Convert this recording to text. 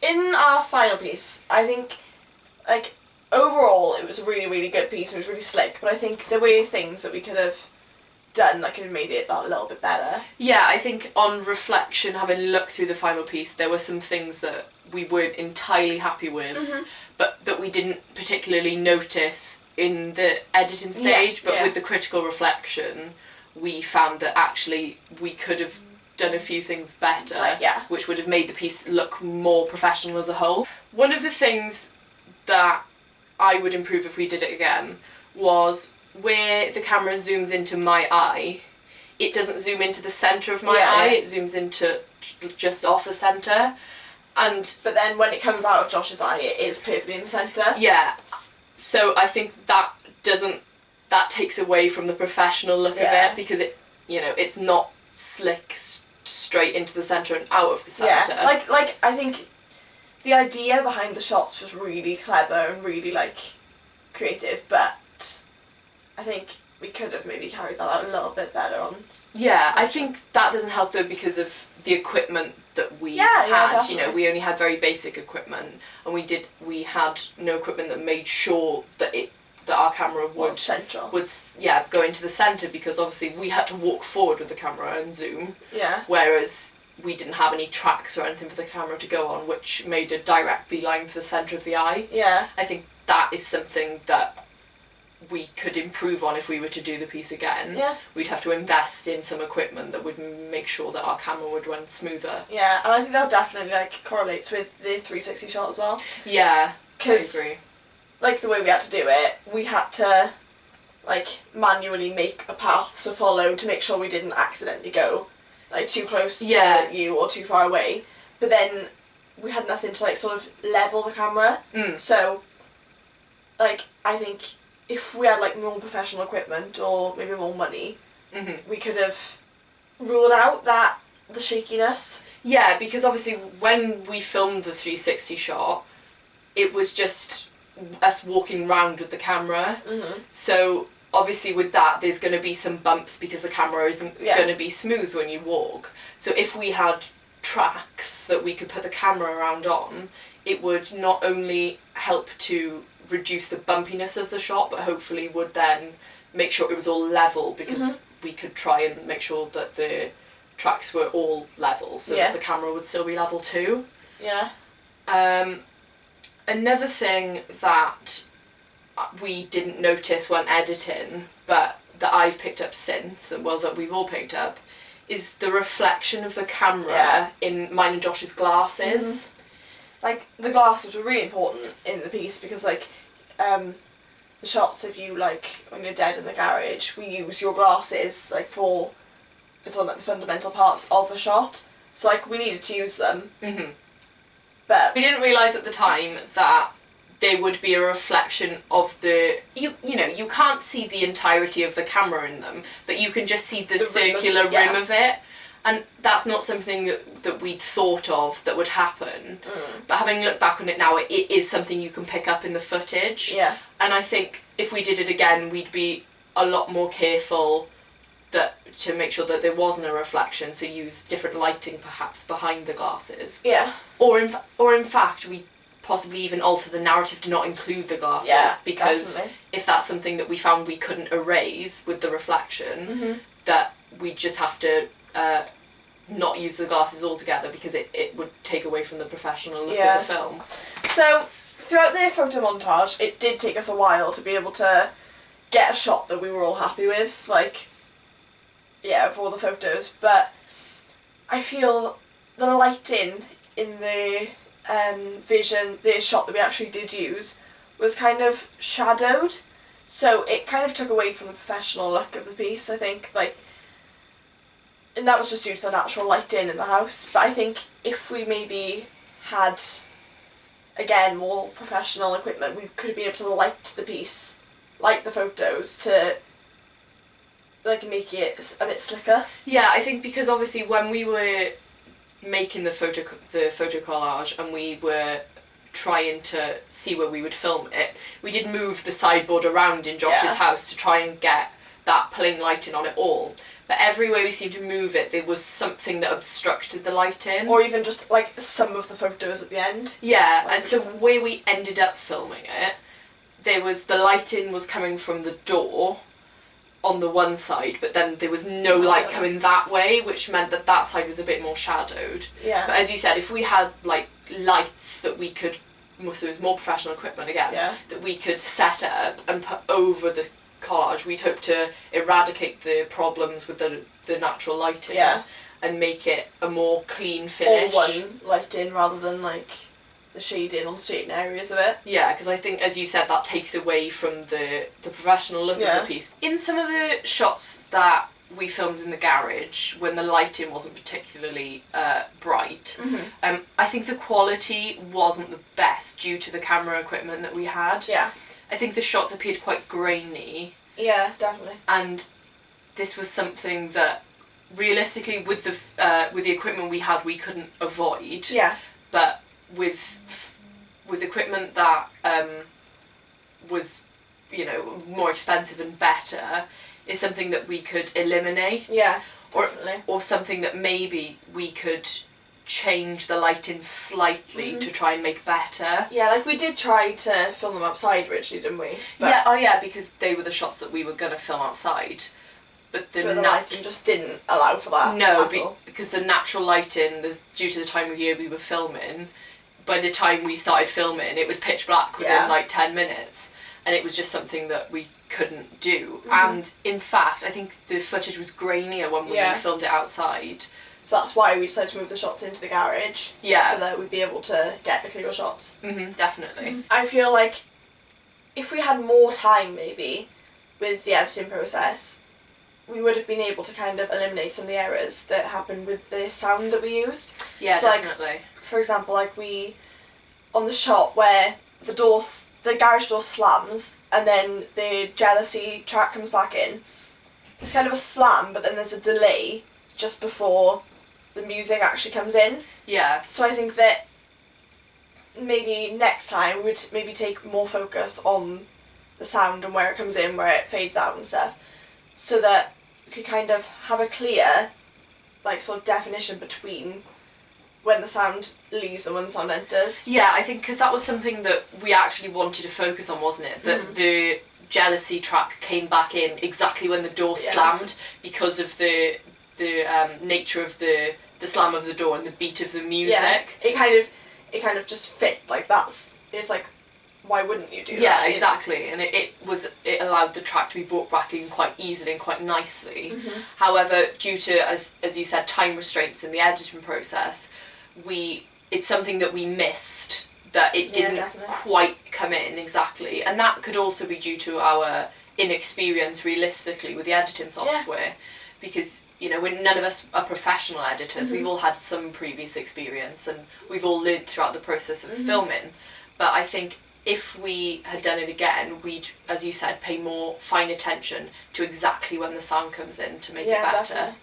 in our final piece, I think, like, overall it was a really, really good piece. It was really slick, but I think there were things that we could have done that could have made it that little bit better. Yeah, I think on reflection, having looked through the final piece, there were some things that we weren't entirely happy with, but that we didn't particularly notice in the editing stage, but with the critical reflection, we found that actually we could have done a few things better, which would have made the piece look more professional as a whole. One of the things that I would improve if we did it again was where the camera zooms into my eye, it doesn't zoom into the centre of my eye, it zooms into just off the centre. But then when it comes out of Josh's eye, it is perfectly in the centre. Yeah. So I think that takes away from the professional look of it, because it's not slick straight into the centre and out of the centre. Yeah, like I think the idea behind the shots was really clever and really, like, creative, but I think we could have maybe carried that out a little bit better on. Yeah, I think that doesn't help though because of the equipment that we had. Definitely. We only had very basic equipment, and we had no equipment that made sure that our camera would go into the centre, because obviously we had to walk forward with the camera and zoom. Yeah. Whereas we didn't have any tracks or anything for the camera to go on, which made a direct beeline for the centre of the eye. Yeah. I think that is something that we could improve on if we were to do the piece again. Yeah. We'd have to invest in some equipment that would make sure that our camera would run smoother. Yeah, and I think that definitely, like, correlates with the 360 shot as well. Yeah, I agree. Like, the way we had to do it, we had to, like, manually make a path to follow to make sure we didn't accidentally go, like, too close to you or too far away. But then we had nothing to, like, sort of level the camera. So, like, I think if we had, like, more professional equipment or maybe more money, we could have ruled out the shakiness. Yeah, because obviously when we filmed the 360 shot, it was just us walking round with the camera. So obviously with that there's going to be some bumps because the camera isn't going to be smooth when you walk. So if we had tracks that we could put the camera around on, it would not only help to reduce the bumpiness of the shot, but hopefully would then make sure it was all level, because we could try and make sure that the tracks were all level, so that the camera would still be level too. Yeah. Another thing that we didn't notice when editing, but that I've picked up since, and well, that we've all picked up, is the reflection of the camera in mine and Josh's glasses. Like, the glasses were really important in the piece because, like, the shots of you, like, when you're dead in the garage, we use your glasses, like, it's one of the fundamental parts of a shot. So, like, we needed to use them. But we didn't realise at the time that they would be a reflection of the... You know, you can't see the entirety of the camera in them, but you can just see the circular rim of it. And that's not something that we'd thought of that would happen. But having looked back on it now, it is something you can pick up in the footage. Yeah. And I think if we did it again, we'd be a lot more careful to make sure that there wasn't a reflection, so use different lighting perhaps behind the glasses. Yeah. Or in fact, we possibly even alter the narrative to not include the glasses, because definitely. If that's something that we found we couldn't erase with the reflection, that we just have to not use the glasses altogether, because it would take away from the professional look of the film. So throughout the photo montage, it did take us a while to be able to get a shot that we were all happy with, like, of all the photos, but I feel the lighting in the the shot that we actually did use was kind of shadowed, so it kind of took away from the professional look of the piece, I think, like, and that was just due to the natural lighting in the house. But I think if we maybe had, again, more professional equipment, we could have been able to light the piece, light the photos to, like, make it a bit slicker. Yeah, I think because obviously when we were making the photo collage and we were trying to see where we would film it, we did move the sideboard around in Josh's house to try and get that plain lighting on it all. But everywhere we seemed to move it, there was something that obstructed the lighting. Or even just like some of the photos at the end. Yeah, Like and so where we ended up filming it, the lighting was coming from the door on the one side, but then there was no light coming that way, which meant that side was a bit more shadowed. Yeah. But as you said, if we had like lights that we could, so it was more professional equipment again, that we could set up and put over the collage, we'd hope to eradicate the problems with the natural lighting and make it a more clean finish. All one lighting rather than like the shading on certain areas of it. Yeah, because I think, as you said, that takes away from the professional look of the piece. In some of the shots that we filmed in the garage, when the lighting wasn't particularly bright, I think the quality wasn't the best due to the camera equipment that we had. Yeah. I think the shots appeared quite grainy. Yeah, definitely. And this was something that, realistically, with the equipment we had, we couldn't avoid. Yeah. But with equipment that was, you know, more expensive and better, is something that we could eliminate. Yeah, definitely. Or something that maybe we could change the lighting slightly to try and make better. Yeah, like we did try to film them outside originally, didn't we? But Because they were the shots that we were going to film outside. But the lighting just didn't allow for that. No, because the natural lighting, due to the time of year we were filming, by the time we started filming, it was pitch black within like 10 minutes. And it was just something that we couldn't do. And in fact, I think the footage was grainier when we filmed it outside. So that's why we decided to move the shots into the garage. Yeah. So that we'd be able to get the clearer shots. Definitely. I feel like if we had more time maybe with the editing process, we would have been able to kind of eliminate some of the errors that happened with the sound that we used. Yeah, so definitely. Like, for example, like on the shot where the garage door slams and then the Jealousy track comes back in, it's kind of a slam, but then there's a delay just before the music actually comes in. Yeah. So I think that maybe next time we'd maybe take more focus on the sound and where it comes in, where it fades out and stuff, so that we could kind of have a clear, like, sort of definition between when the sound leaves and when the sound enters. Yeah, I think because that was something that we actually wanted to focus on, wasn't it? That the Jealousy track came back in exactly when the door slammed because of the nature of the slam of the door and the beat of the music. Yeah, it kind of just fit, like it's like, why wouldn't you do that? Yeah, exactly. And it allowed the track to be brought back in quite easily and quite nicely. However, due to, as you said, time restraints in the editing process, it's something that we missed, that it didn't quite come in exactly. And that could also be due to our inexperience realistically with the editing software. Because, you know, none of us are professional editors. We've all had some previous experience and we've all learned throughout the process of filming. But I think if we had done it again, we'd, as you said, pay more fine attention to exactly when the sound comes in to make it better. Definitely.